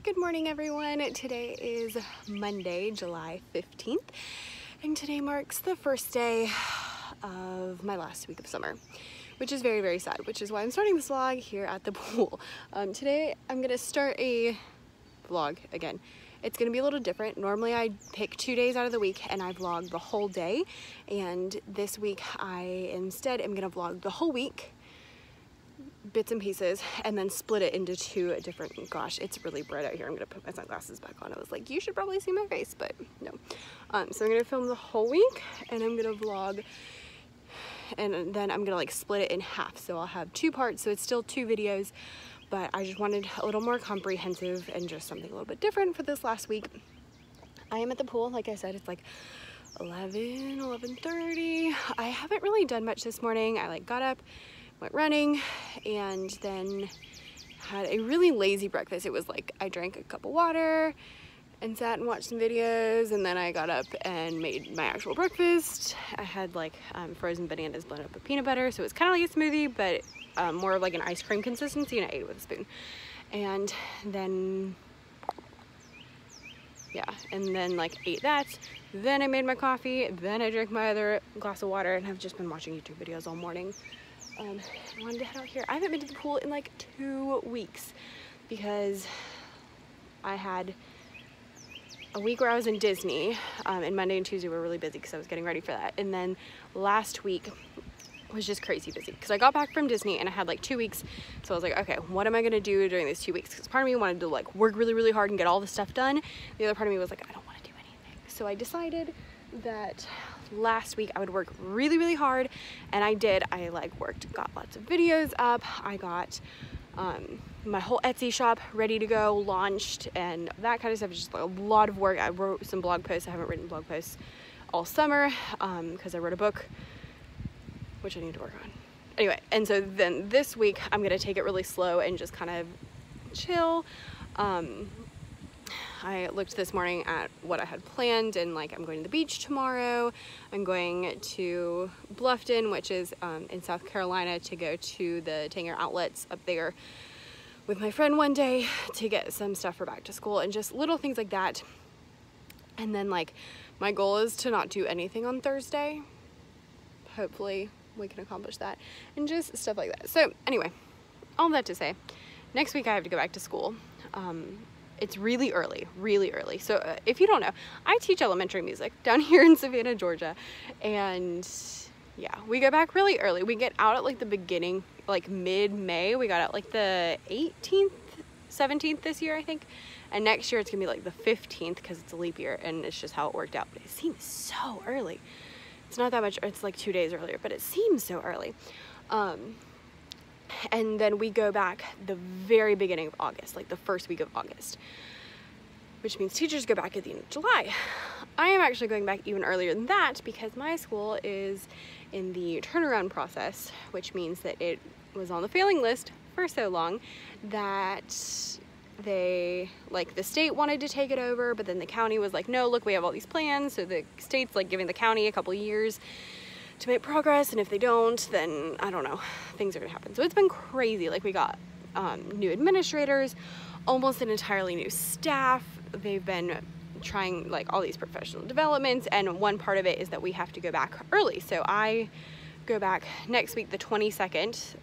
Good morning, everyone. Today is Monday, July 15th, and today marks the first day of my last week of summer, which is very, very sad, which is why I'm starting this vlog here at the pool. Today I'm gonna start a vlog again. It's gonna be a little different. Normally I pick 2 days out of the week and I vlog the whole day, and this week I instead am gonna vlog the whole week, bits and pieces, and then split it into two different, gosh, it's really bright out here. I'm gonna put my sunglasses back on. I was like, you should probably see my face, but no. So I'm gonna film the whole week and I'm gonna vlog, and then I'm gonna like split it in half. So I'll have two parts, so it's still two videos, but I just wanted a little more comprehensive and just something a little bit different for this last week. I am at the pool, like I said, it's like 11:30. I haven't really done much this morning. I got up, went running, and then had a really lazy breakfast. It was like I drank a cup of water and sat and watched some videos, and then I got up and made my actual breakfast. I had frozen bananas blended up with peanut butter, so it's kind of like a smoothie, but more of like an ice cream consistency, and I ate it with a spoon. And then ate that. Then I made my coffee, then I drank my other glass of water, and I've just been watching YouTube videos all morning. I wanted to head out here. I haven't been to the pool in like 2 weeks because I had a week where I was in Disney, and Monday and Tuesday were really busy because I was getting ready for that. And then last week was just crazy busy because I got back from Disney and I had like 2 weeks. So I was like, okay, what am I gonna do during these 2 weeks? Because part of me wanted to like work really, really hard and get all the stuff done. The other part of me was like, I don't want to do anything. So I decided that last week I would work really, really hard, and I did. I got lots of videos up. I got my whole Etsy shop ready to go, launched, and that kind of stuff. It's just a lot of work. I wrote some blog posts. I haven't written blog posts all summer because I wrote a book, which I need to work on. Anyway, and so then this week I'm gonna take it really slow and just kind of chill. I looked this morning at what I had planned, and I'm going to the beach tomorrow. I'm going to Bluffton, which is in South Carolina, to go to the Tanger outlets up there with my friend one day to get some stuff for back to school and just little things like that. And then my goal is to not do anything on Thursday. Hopefully we can accomplish that, and just stuff like that. So anyway, all that to say, next week I have to go back to school. It's really early, really early. So if you don't know, I teach elementary music down here in Savannah, Georgia. And yeah, we go back really early. We get out at the beginning, mid-May. We got out the 18th, 17th this year, I think. And next year it's gonna be the 15th because it's a leap year, and it's just how it worked out. But it seems so early. It's not that much, it's 2 days earlier, but it seems so early. And then we go back the very beginning of August, the first week of August, which means teachers go back at the end of July. I am actually going back even earlier than that because my school is in the turnaround process, which means that it was on the failing list for so long that they, the state wanted to take it over, but then the county was like, no, look, we have all these plans. So the state's giving the county a couple years to make progress, and if they don't, then I don't know, things are gonna happen. So it's been crazy. We got new administrators, almost an entirely new staff. They've been trying all these professional developments, and one part of it is that we have to go back early. So I go back next week, the 22nd,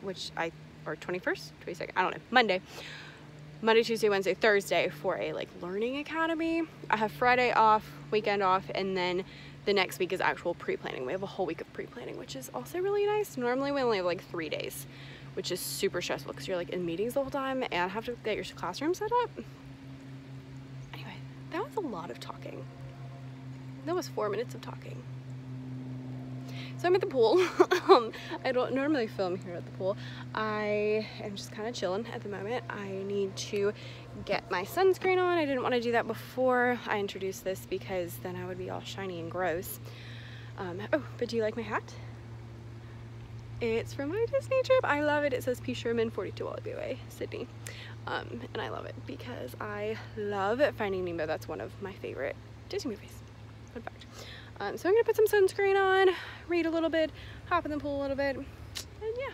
or 21st, 22nd, I don't know, Monday, Tuesday, Wednesday, Thursday for a learning academy. I have Friday off, weekend off, and then the next week is actual pre-planning. We have a whole week of pre-planning, which is also really nice. Normally we only have 3 days, which is super stressful because you're in meetings the whole time and have to get your classroom set up. Anyway, that was a lot of talking. That was 4 minutes of talking. So I'm at the pool. I don't normally film here at the pool. I am just kind of chilling at the moment. I need to get my sunscreen on. I didn't want to do that before I introduced this because then I would be all shiny and gross. Oh, but do you like my hat? It's from my Disney trip. I love it. It says P. Sherman, 42 Wallaby Way, Sydney. And I love it because I love Finding Nemo. That's one of my favorite Disney movies. Fun fact. So I'm gonna put some sunscreen on, read a little bit, hop in the pool a little bit, and yeah.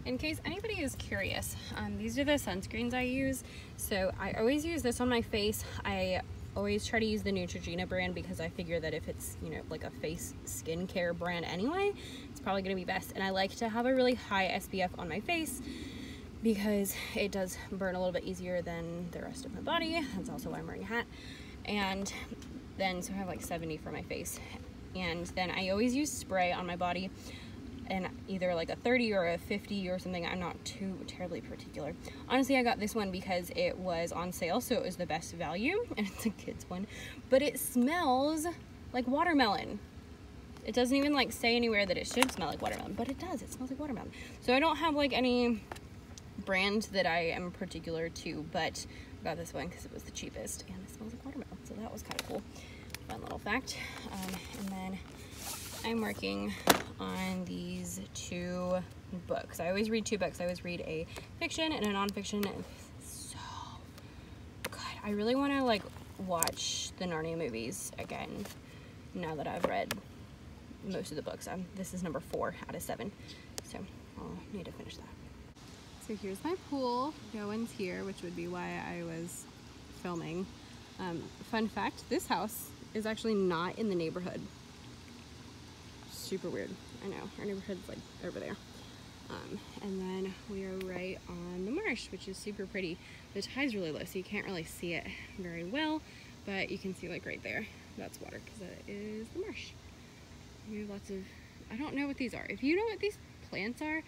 in case anybody is curious, these are the sunscreens I use. So I always use this on my face. I always try to use the Neutrogena brand because I figure that if it's, you know, like a face skincare brand anyway, it's probably gonna be best. And I like to have a really high SPF on my face because it does burn a little bit easier than the rest of my body. That's also why I'm wearing a hat. And then, so I have like 70 for my face. And then I always use spray on my body, and either like a 30 or a 50 or something. I'm not too terribly particular. Honestly, I got this one because it was on sale, so it was the best value, and it's a kid's one. But it smells like watermelon. It doesn't even like say anywhere that it should smell like watermelon, but it does. It smells like watermelon. So I don't have like any brand that I am particular to, but I got this one because it was the cheapest, and it smells like watermelon. So that was kind of cool. Fun little fact. And then I'm working on these 2 books. I always read 2 books. I always read a fiction and a nonfiction. It's so good. I really want to like watch the Narnia movies again now that I've read most of the books. This is number 4 out of 7, so I'll need to finish that. So here's my pool. No one's here, which would be why I was filming. Fun fact, this house is actually not in the neighborhood. Super weird. I know, our neighborhood's like over there. And then we are right on the marsh, which is super pretty. The tide's really low, so you can't really see it very well, but you can see like right there, that's water, because that is the marsh. We have lots of, I don't know what these are. If you know what these plants are,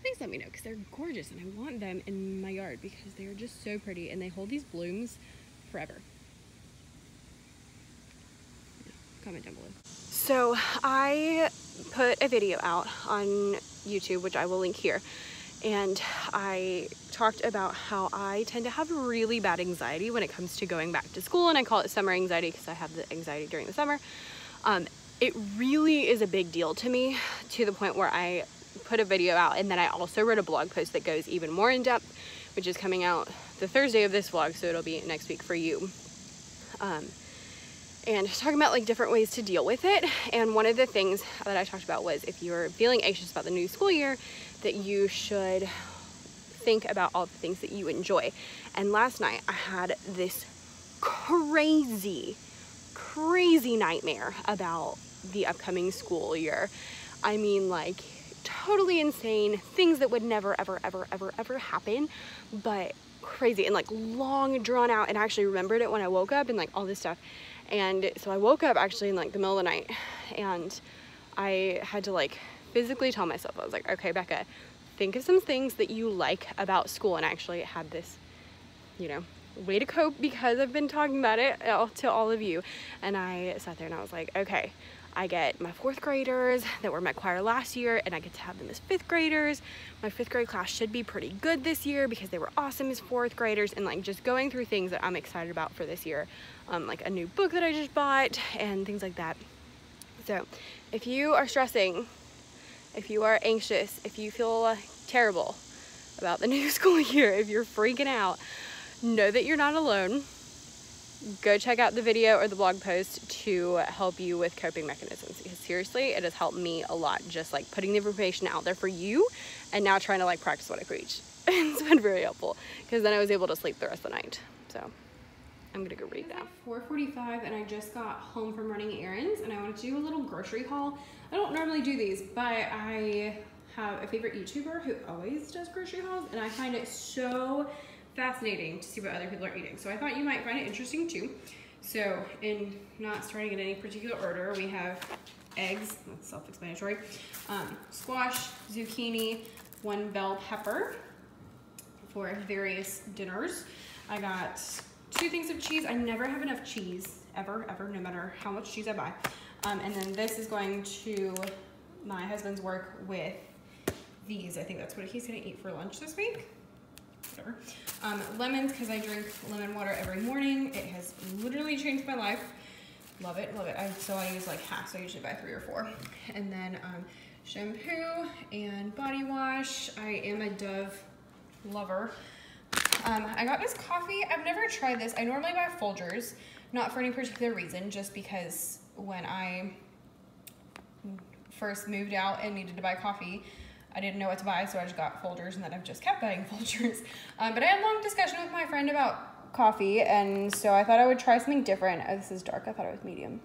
please let me know, because they're gorgeous and I want them in my yard because they're just so pretty and they hold these blooms forever. Comment down below. So I put a video out on YouTube, which I will link here, and I talked about how I tend to have really bad anxiety when it comes to going back to school, and I call it summer anxiety because I have the anxiety during the summer. It really is a big deal to me, to the point where I put a video out, and then I also wrote a blog post that goes even more in depth, which is coming out the Thursday of this vlog, so it'll be next week for you. And talking about like different ways to deal with it. And one of the things that I talked about was, if you're feeling anxious about the new school year, that you should think about all the things that you enjoy. And last night I had this crazy nightmare about the upcoming school year. I mean, like totally insane things that would never ever happen, but crazy and like long drawn out. And I actually remembered it when I woke up and like all this stuff. And so I woke up actually in like the middle of the night, and I had to like physically tell myself, I was like, okay, Becca, think of some things that you like about school. And actually had this, you know, way to cope, because I've been talking about it to all of you. And I sat there and I was like, okay, I get my 4th graders that were in my choir last year, and I get to have them as 5th graders. My 5th grade class should be pretty good this year because they were awesome as 4th graders, and like just going through things that I'm excited about for this year. Like a new book that I just bought and things like that. So if you are stressing, if you are anxious, if you feel terrible about the new school year, if you're freaking out, know that you're not alone. Go check out the video or the blog post to help you with coping mechanisms, because seriously, it has helped me a lot, just like putting the information out there for you and now trying to like practice what I preach. It's been very helpful, because then I was able to sleep the rest of the night. So I'm gonna go read now. 4:45 and I just got home from running errands, and I wanted to do a little grocery haul. I don't normally do these, but I have a favorite YouTuber who always does grocery hauls, and I find it so fascinating to see what other people are eating. So I thought you might find it interesting too. So in not starting in any particular order, we have eggs, that's self-explanatory, squash, zucchini, 1 bell pepper for various dinners. I got 2 things of cheese. I never have enough cheese, ever, no matter how much cheese I buy. And then this is going to my husband's work with these. I think that's what he's gonna eat for lunch this week. Whatever. Lemons, because I drink lemon water every morning. It has literally changed my life. Love it, love it. So I use like half, so I usually buy 3 or 4. And then shampoo and body wash. I am a Dove lover. I got this coffee. I've never tried this. I normally buy Folgers, not for any particular reason, just because when I first moved out and needed to buy coffee, I didn't know what to buy, so I just got Folgers, and then I've just kept buying Folgers. But I had a long discussion with my friend about coffee, and so I thought I would try something different. Oh, this is dark. I thought it was medium.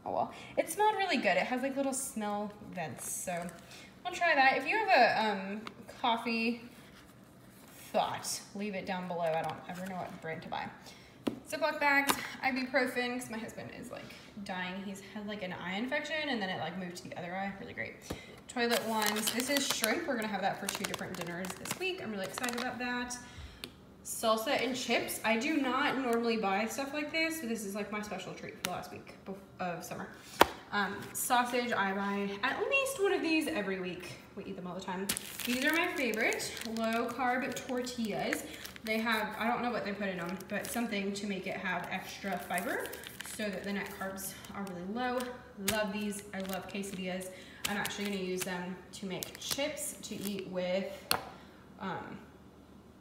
Oh well. It smelled really good. It has like little smell vents, so I'll try that. If you have a coffee thought, leave it down below. I don't ever know what brand to buy. Ziploc bags, ibuprofen, because my husband is like dying. He's had like an eye infection, and then it like moved to the other eye. Really great. Toilet ones. This is shrimp. We're gonna have that for 2 different dinners this week. I'm really excited about that. Salsa and chips. I do not normally buy stuff like this, but this is like my special treat for the last week of summer. Sausage, I buy at least one of these every week. We eat them all the time. These are my favorite, low carb tortillas. They have, I don't know what they put in them, but something to make it have extra fiber so that the net carbs are really low. Love these. I love quesadillas. I'm actually gonna use them to make chips to eat with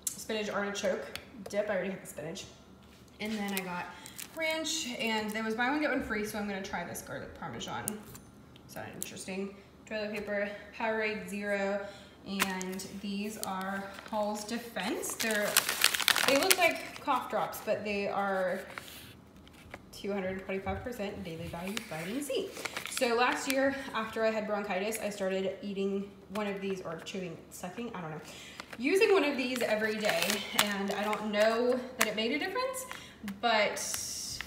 spinach artichoke dip. I already have the spinach. And then I got ranch, and there was buy one get one free, so I'm gonna try this garlic parmesan. Sounded interesting. Toilet paper, Powerade Zero, and these are Hall's Defense. They look like cough drops, but they are 225% daily value vitamin C. So last year, after I had bronchitis, I started eating one of these, or sucking, I don't know, using one of these every day, and I don't know that it made a difference, but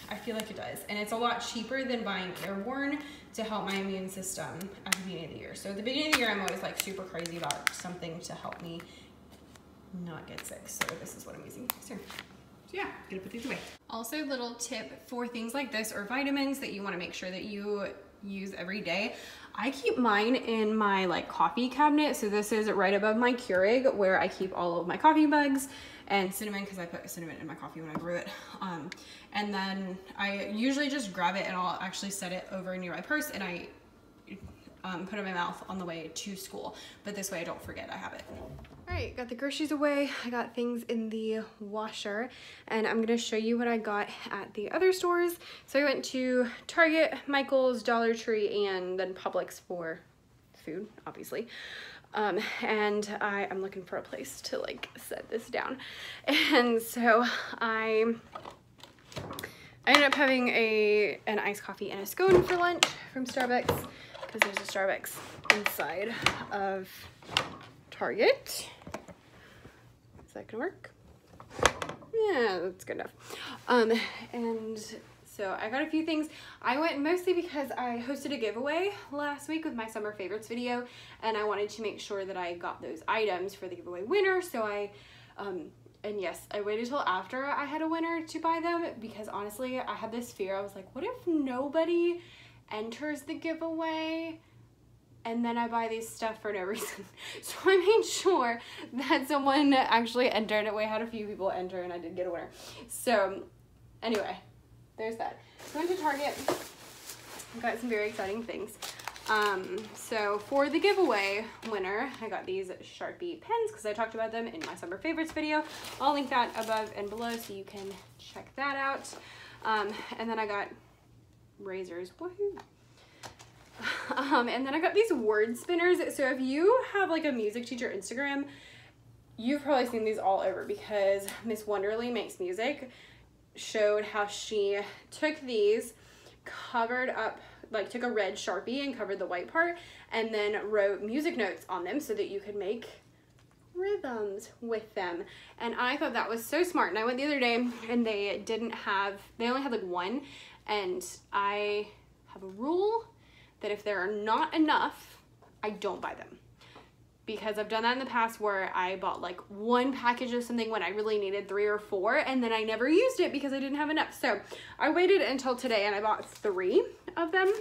I feel like it does. And it's a lot cheaper than buying Airborne to help my immune system at the beginning of the year. So at the beginning of the year, I'm always like super crazy about something to help me not get sick. So this is what I'm using. So yeah, gonna put these away. Also, little tip for things like this or vitamins that you wanna make sure that you use every day. I keep mine in my like coffee cabinet. So this is right above my Keurig where I keep all of my coffee bugs and cinnamon, because I put cinnamon in my coffee when I brew it. And then I usually just grab it and I'll actually set it over near my purse, and I put it in my mouth on the way to school. But this way I don't forget I have it. All right, got the groceries away. I got things in the washer, and I'm gonna show you what I got at the other stores. So I went to Target, Michael's, Dollar Tree, and then Publix for food, obviously. And I'm looking for a place to like set this down. And so I ended up having an iced coffee and a scone for lunch from Starbucks, because there's a Starbucks inside of Target. Is that gonna work? Yeah, that's good enough. And so I got a few things. I went mostly because I hosted a giveaway last week with my summer favorites video, and I wanted to make sure that I got those items for the giveaway winner. So and yes, I waited till after I had a winner to buy them, because honestly, I had this fear. I was like, what if nobody enters the giveaway and then I buy these stuff for no reason? So I made sure that someone actually entered it. We had a few people enter, and I did get a winner. So anyway, there's that. I went to Target, got some very exciting things. So for the giveaway winner, I got these Sharpie pens, because I talked about them in my summer favorites video. I'll link that above and below so you can check that out. And then I got razors. Woohoo! And then I got these word spinners. So if you have like a music teacher Instagram, you've probably seen these all over, because Miss Wonderly Makes Music showed how she took these, covered up, like took a red Sharpie and covered the white part, and then wrote music notes on them so that you could make rhythms with them. And I thought that was so smart. And I went the other day, and they only had like one, and I have a rule that if there are not enough, I don't buy them. Because I've done that in the past where I bought like one package of something when I really needed 3 or 4, and then I never used it because I didn't have enough. So I waited until today, and I bought 3 of them.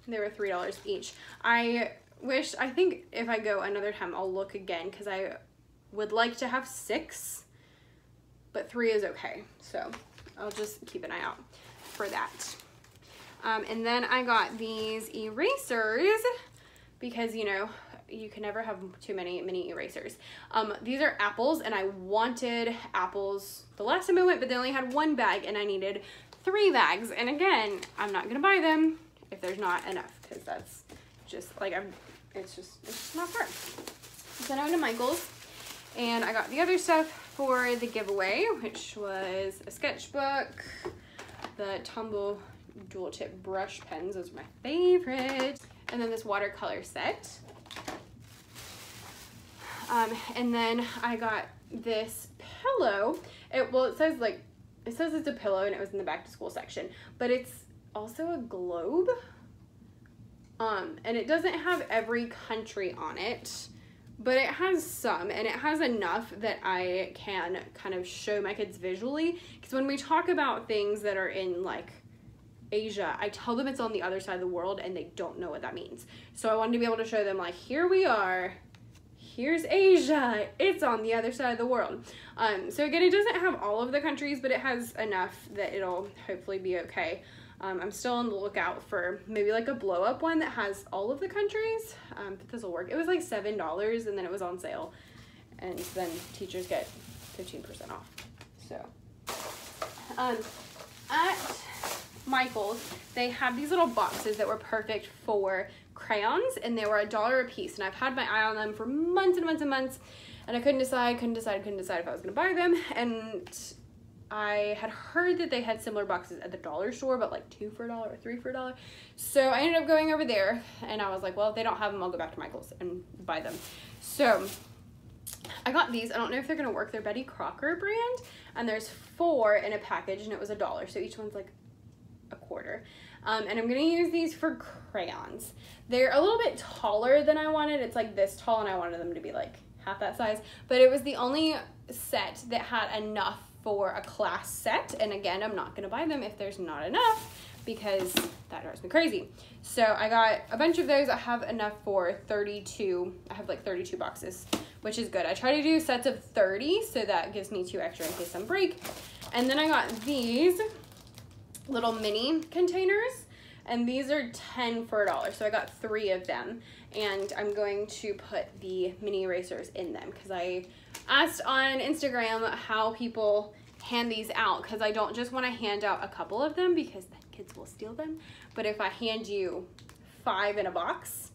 They were $3 each. I think if I go another time, I'll look again, because I would like to have 6, but 3 is okay. So I'll just keep an eye out for that. And then I got these erasers, because, you know, you can never have too many mini erasers. These are apples, and I wanted apples the last time I went, but they only had 1 bag, and I needed 3 bags. And again, I'm not gonna buy them if there's not enough, because that's just like it's just not far. So then I went to Michael's and I got the other stuff for the giveaway, which was a sketchbook, the Tumble dual tip brush pens, those are my favorite, and then this watercolor set. And then I got this pillow. It says it's a pillow and it was in the back to school section, but it's also a globe. And it doesn't have every country on it, but it has some, and it has enough that I can kind of show my kids visually. Because when we talk about things that are in like Asia, I tell them it's on the other side of the world and they don't know what that means. So I wanted to be able to show them like, here we are, here's Asia, it's on the other side of the world. So again, it doesn't have all of the countries, but it has enough that it'll hopefully be okay. I'm still on the lookout for maybe like a blow up one that has all of the countries, but this will work. It was like $7 and then it was on sale, and then teachers get 15% off. So at Michael's, they have these little boxes that were perfect for crayons, and they were $1 a piece, and I've had my eye on them for months and months and months, and I couldn't decide if I was gonna buy them. And I had heard that they had similar boxes at the dollar store, but like 2 for $1 or 3 for $1. So I ended up going over there, and I was like, well, if they don't have them, I'll go back to Michael's and buy them. So I got these. I don't know if they're gonna work. They're Betty Crocker brand, and there's 4 in a package, and it was $1. So each one's like $0.25. And I'm gonna use these for crayons. They're a little bit taller than I wanted. It's like this tall, and I wanted them to be like half that size, but it was the only set that had enough for a class set. And again, I'm not gonna buy them if there's not enough, because that drives me crazy. So I got a bunch of those. I have enough for 32. I have like 32 boxes, which is good. I try to do sets of 30, so that gives me 2 extra in case some break. And then I got these little mini containers, and these are 10 for $1. So I got 3 of them, and I'm going to put the mini erasers in them, because I asked on Instagram how people hand these out, because I don't just want to hand out a couple of them because the kids will steal them, but if I hand you 5 in a box,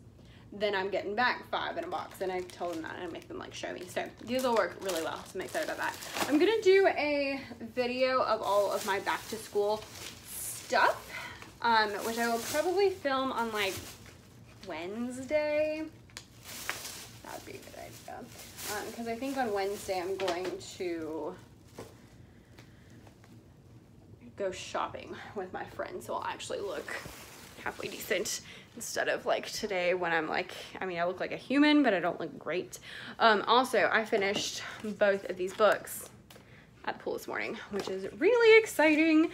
then I'm getting back 5 in a box. And I told them that, and I make them like show me. So these will work really well, so I'm excited about that. I'm gonna do a video of all of my back to school stuff, which I will probably film on like Wednesday. That would be a good idea, because I think on Wednesday I'm going to go shopping with my friends, so I'll actually look halfway decent instead of like today when I'm like, I mean, I look like a human, but I don't look great. Also, I finished both of these books at the pool this morning, which is really exciting,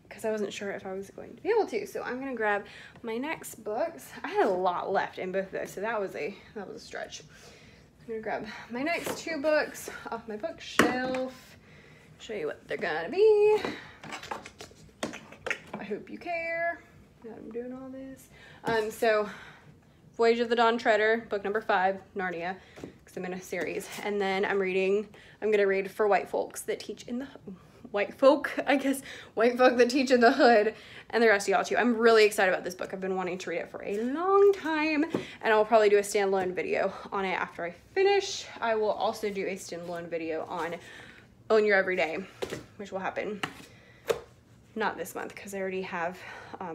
because I wasn't sure if I was going to be able to. So I'm gonna grab my next books. I had a lot left in both of those, so that was a stretch. I'm gonna grab my next 2 books off my bookshelf, show you what they're gonna be. I hope you care that I'm doing all this. So Voyage of the Dawn Treader, book number 5, Narnia, because I'm in a series. And then I'm gonna read For White Folks That Teach in the White folk that teach in the hood, and the rest of y'all too. I'm really excited about this book. I've been wanting to read it for a long time, and I'll probably do a standalone video on it after I finish. I will also do a standalone video on Own Your Everyday, which will happen not this month, because I already have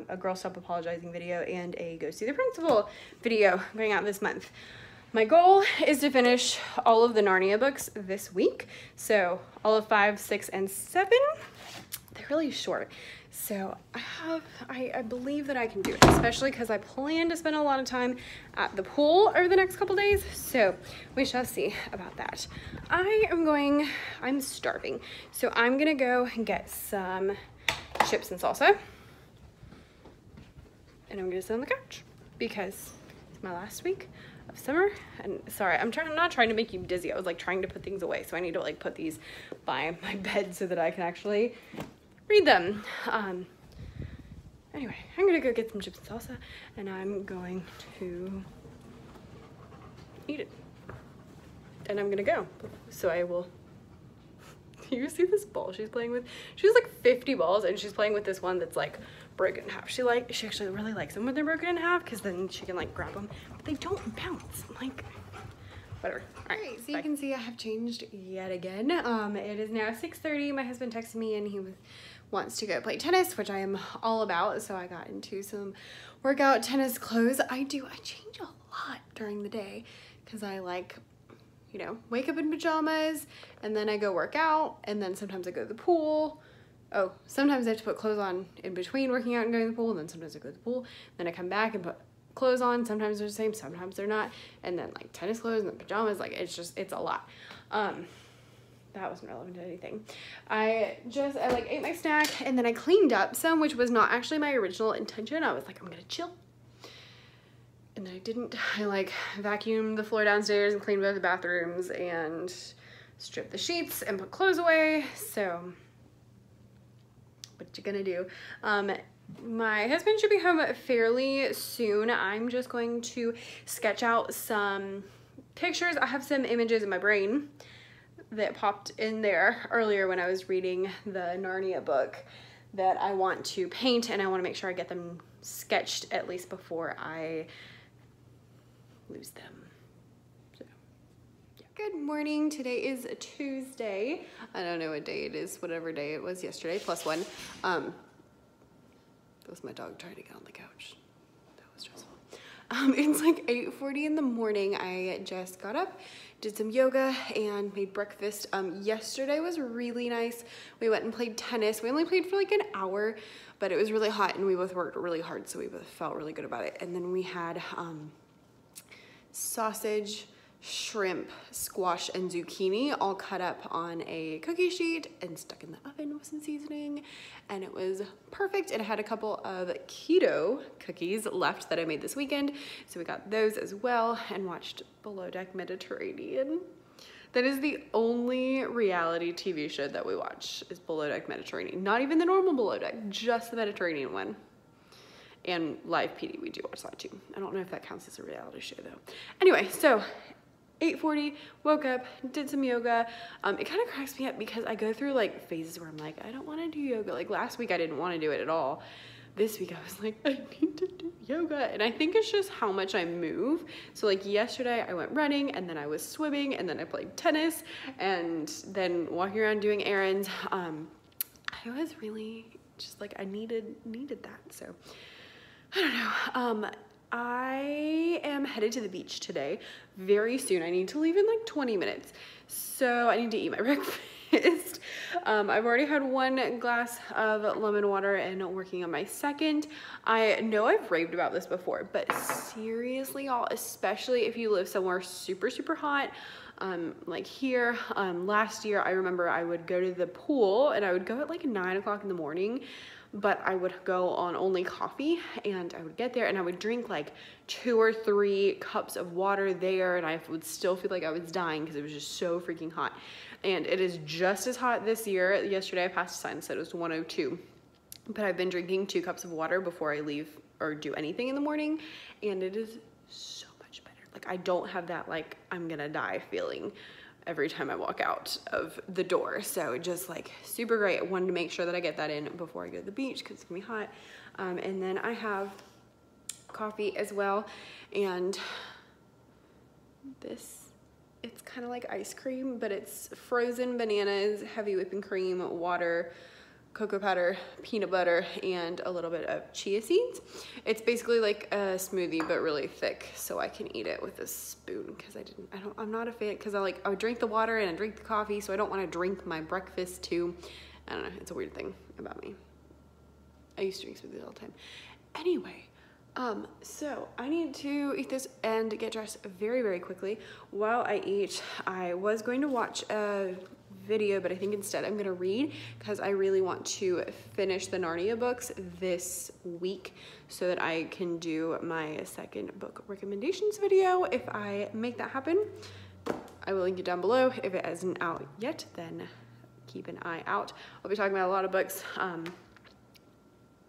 a Girl Stop Apologizing video and a Go See the Principal video going out this month. My goal is to finish all of the Narnia books this week. So all of 5, 6, and 7. They're really short. So I believe that I can do it, especially because I plan to spend a lot of time at the pool over the next couple days. So we shall see about that. I'm starving. So I'm gonna go and get some chips and salsa. And I'm gonna sit on the couch because it's my last week of summer. And sorry, I'm not trying to make you dizzy. I was like trying to put things away, so I need to like put these by my bed so that I can actually read them. Anyway, I'm gonna go get some chips and salsa, and I'm going to eat it, and I'm gonna go. So I will. You see this ball she's playing with? She has like 50 balls, and she's playing with this one that's like broken in half. She actually really likes them when they're broken in half because then she can like grab them, but they don't bounce. Like, whatever. All right, so you can see I have changed yet again. It is now 6:30. My husband texted me and he wants to go play tennis, which I am all about. So I got into some workout tennis clothes. I change a lot during the day because I like, you know, wake up in pajamas and then I go work out and then sometimes I go to the pool. Oh, sometimes I have to put clothes on in between working out and going to the pool, and then sometimes I go to the pool, then I come back and put clothes on. Sometimes they're the same, sometimes they're not, and then like tennis clothes and then pajamas, like it's a lot. That wasn't relevant to anything. I like ate my snack and then I cleaned up some, which was not actually my original intention. I was like, I'm gonna chill. And then I didn't. I like vacuumed the floor downstairs and cleaned both the bathrooms and stripped the sheets and put clothes away. So what you gonna do? My husband should be home fairly soon. I'm just going to sketch out some pictures. I have some images in my brain that popped in there earlier when I was reading the Narnia book that I want to paint, and I want to make sure I get them sketched at least before I lose them. So, yeah. Good morning. Today is Tuesday. I don't know what day it is, whatever day it was yesterday, +1. That was my dog trying to get on the couch. That was stressful. It's like 8:40 in the morning. I just got up, did some yoga, and made breakfast. Yesterday was really nice. We went and played tennis. We only played for like an hour, but it was really hot and we both worked really hard, so we both felt really good about it. And then we had sausage, shrimp, squash, and zucchini all cut up on a cookie sheet and stuck in the oven with some seasoning, and it was perfect. And I had a couple of keto cookies left that I made this weekend, so we got those as well and watched Below Deck Mediterranean. That is the only reality TV show that we watch, is Below Deck Mediterranean. Not even the normal Below Deck, just the Mediterranean one. And Live PD, we do watch that too. I don't know if that counts as a reality show though. Anyway, so 8:40, woke up, did some yoga. It kind of cracks me up because I go through like phases where I'm like, I don't want to do yoga. Like last week I didn't want to do it at all. This week I was like, I need to do yoga. And I think it's just how much I move. So like yesterday I went running, and then I was swimming, and then I played tennis, and then walking around doing errands. I was really just like, I needed that. So I don't know. I am headed to the beach today very soon. I need to leave in like 20 minutes. So I need to eat my breakfast. I've already had 1 glass of lemon water and working on my second. I know I've raved about this before, but seriously, y'all, especially if you live somewhere super, super hot, like here, last year, I remember I would go to the pool and I would go at like 9 o'clock in the morning, but I would go on only coffee, and I would get there and I would drink like 2 or 3 cups of water there, and I would still feel like I was dying because it was just so freaking hot. And it is just as hot this year. Yesterday I passed a sign that said it was 102, but I've been drinking 2 cups of water before I leave or do anything in the morning, and it is so much better. Like I don't have that like I'm gonna die feeling every time I walk out of the door. So just like super great. I wanted to make sure that I get that in before I go to the beach because it's gonna be hot. And then I have coffee as well, and this, it's kind of like ice cream, but it's frozen bananas, heavy whipping cream, water, cocoa powder, peanut butter, and a little bit of chia seeds. It's basically like a smoothie, but really thick, so I can eat it with a spoon because I'm not a fan, because I would drink the water and I drink the coffee, so I don't want to drink my breakfast too. I don't know, it's a weird thing about me. I used to drink smoothies all the time. Anyway, so I need to eat this and get dressed very, very quickly. While I eat, I was going to watch a video, but I think instead I'm gonna read because I really want to finish the Narnia books this week so that I can do my second book recommendations video. If I make that happen, I will link it down below. If it isn't out yet, then keep an eye out. I'll be talking about a lot of books.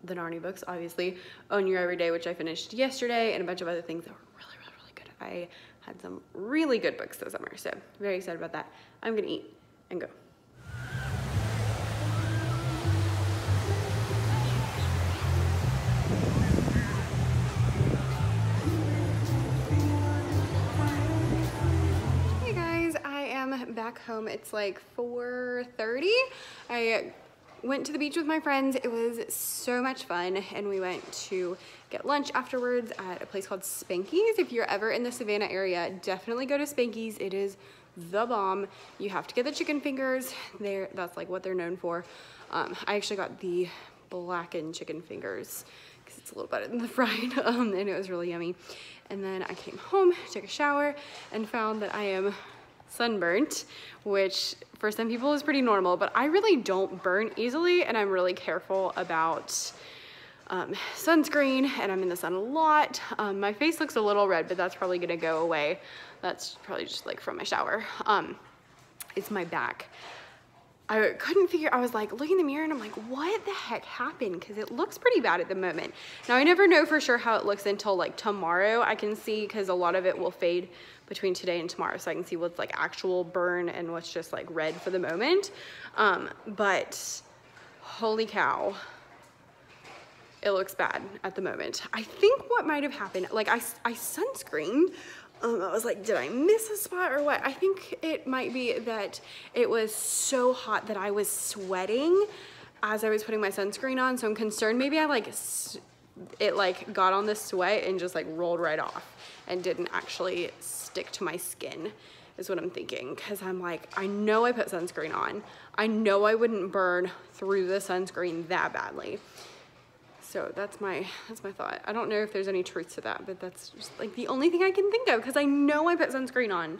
The Narnia books, obviously, Own Your Everyday, which I finished yesterday, and a bunch of other things that were really, really, really good. I had some really good books this summer, so very excited about that. I'm gonna eat and go. back home. It's like 4:30. I went to the beach with my friends. It was so much fun, and we went to get lunch afterwards at a place called Spanky's. If you're ever in the Savannah area, definitely go to Spanky's. It is the bomb. You have to get the chicken fingers there. That's like what they're known for. I actually got the blackened chicken fingers because it's a little better than the fried, and it was really yummy. And then I came home, took a shower, and found that I am sunburnt, which for some people is pretty normal, but I really don't burn easily, and I'm really careful about sunscreen, and I'm in the sun a lot. My face looks a little red, but that's probably gonna go away. That's probably just like from my shower. It's my back. I couldn't figure, I was like looking in the mirror and I'm like, what the heck happened? Because it looks pretty bad at the moment. Now I never know for sure how it looks until like tomorrow. I can see, because a lot of it will fade between today and tomorrow, so I can see what's like actual burn and what's just like red for the moment. But holy cow, it looks bad at the moment. I think what might have happened, like I sunscreened. I was like, did I miss a spot or what? I think it might be that it was so hot that I was sweating as I was putting my sunscreen on. So I'm concerned maybe I like, it like got on the sweat and just like rolled right off and didn't actually stick to my skin, is what I'm thinking. Cause I'm like, I know I put sunscreen on. I know I wouldn't burn through the sunscreen that badly. So that's my thought. I don't know if there's any truth to that, but that's just like the only thing I can think of, because I know I put sunscreen on.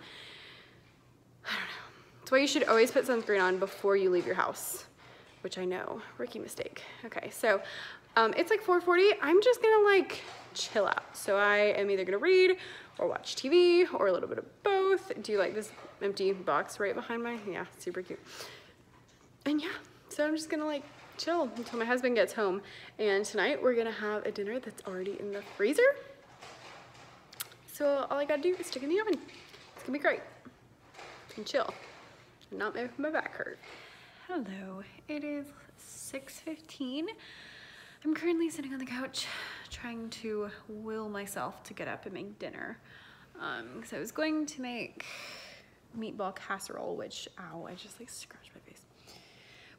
I don't know. That's why you should always put sunscreen on before you leave your house, which I know, rookie mistake. Okay, so it's like 4:40. I'm just gonna like chill out. So I am either gonna read or watch TV or a little bit of both. Do you like this empty box right behind my, yeah, super cute. And yeah, so I'm just gonna like chill until my husband gets home. And tonight we're gonna have a dinner that's already in the freezer. So all I gotta do is stick it in the oven. It's gonna be great. And chill and not make my back hurt. Hello, it is 6:15. I'm currently sitting on the couch trying to will myself to get up and make dinner. Because I was going to make meatball casserole, which, ow, I just like scratched my face,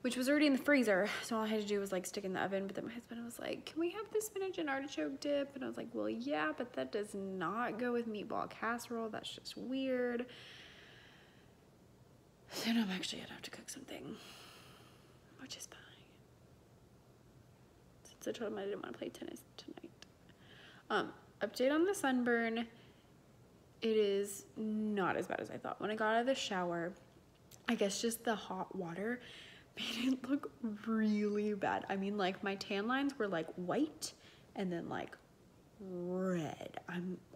which was already in the freezer. So all I had to do was like stick in the oven. But then my husband was like, can we have the spinach and artichoke dip? And I was like, well, yeah, but that does not go with meatball casserole. That's just weird. So now I'm actually gonna have to cook something, which is fine. Since I told him I didn't want to play tennis tonight. Update on the sunburn. It is not as bad as I thought. When I got out of the shower, I guess just the hot water made it look really bad. I mean, like my tan lines were like white and then like red.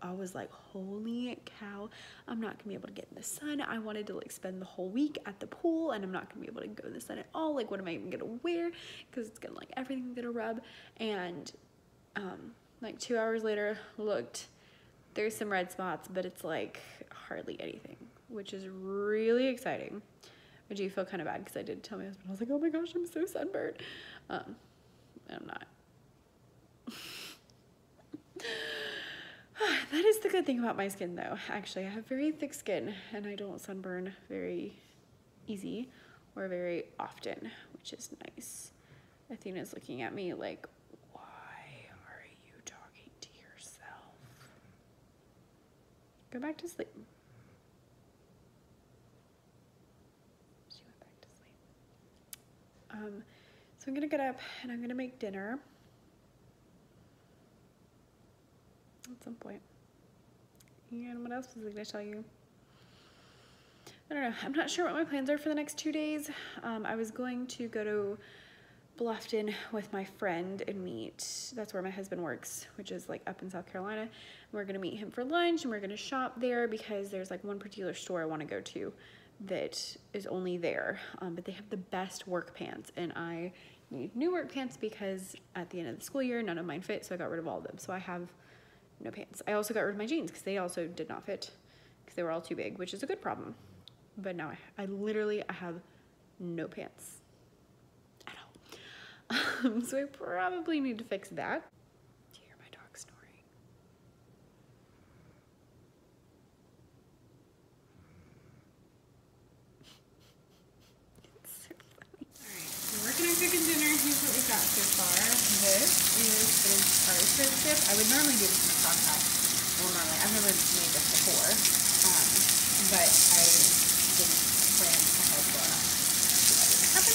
I was like, holy cow, I'm not gonna be able to get in the sun. I wanted to like spend the whole week at the pool, and I'm not gonna be able to go in the sun at all. Like, what am I even gonna wear? Because it's gonna like everything's gonna rub. And like 2 hours later, looked, there's some red spots, but it's like hardly anything, which is really exciting. I do feel kind of bad because I did tell my husband, I was like, oh my gosh, I'm so sunburned. I'm not. That is the good thing about my skin though. Actually, I have very thick skin and I don't sunburn very easy or very often, which is nice. Athena's looking at me like, why are you talking to yourself? Go back to sleep. She went back to sleep. So I'm gonna get up and I'm gonna make dinner at some point. And what else was I gonna tell you? I don't know. I'm not sure what my plans are for the next 2 days. I was going to go to Bluffton with my friend and meet. That's where my husband works, which is like up in South Carolina. And we're gonna meet him for lunch and we're gonna shop there because there's like one particular store I want to go to that is only there. But they have the best work pants, and I need new work pants because at the end of the school year, none of mine fit, so I got rid of all of them. So I have no pants. I also got rid of my jeans because they also did not fit because they were all too big, which is a good problem. But now I literally have no pants at all. So I probably need to fix that. Do you hear my dog snoring? for this dip. I would normally do this in a crock pot. Well, normally, I've never made this before, but I didn't plan ahead for that to happen.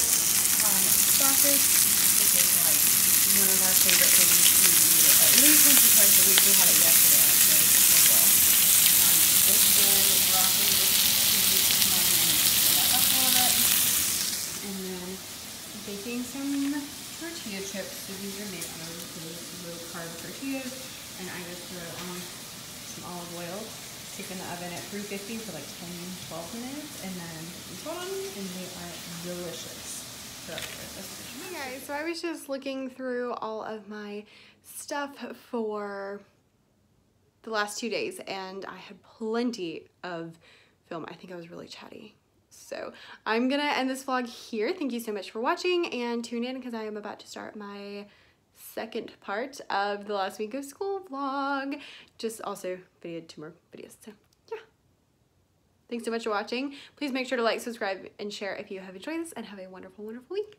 Sausage, this is like one of our favorite things we eat at least once or twice a week. We had it yesterday, actually, as well. This is broccoli with cheese, onion, and that up a little bit. And then baking some tortilla chips. So these are made out of those low carb tortillas. And I just threw on some olive oil, stick in the oven at 350 for like 10-12 minutes, and then put on, and they are delicious. So hey guys, so I was just looking through all of my stuff for the last 2 days, and I had plenty of film. I think I was really chatty. So I'm gonna end this vlog here. Thank you so much for watching, and tune in because I am about to start my second part of the last week of school vlog. Just also videoed 2 more videos. So yeah. Thanks so much for watching. Please make sure to like, subscribe, and share if you have enjoyed this, and have a wonderful, wonderful week.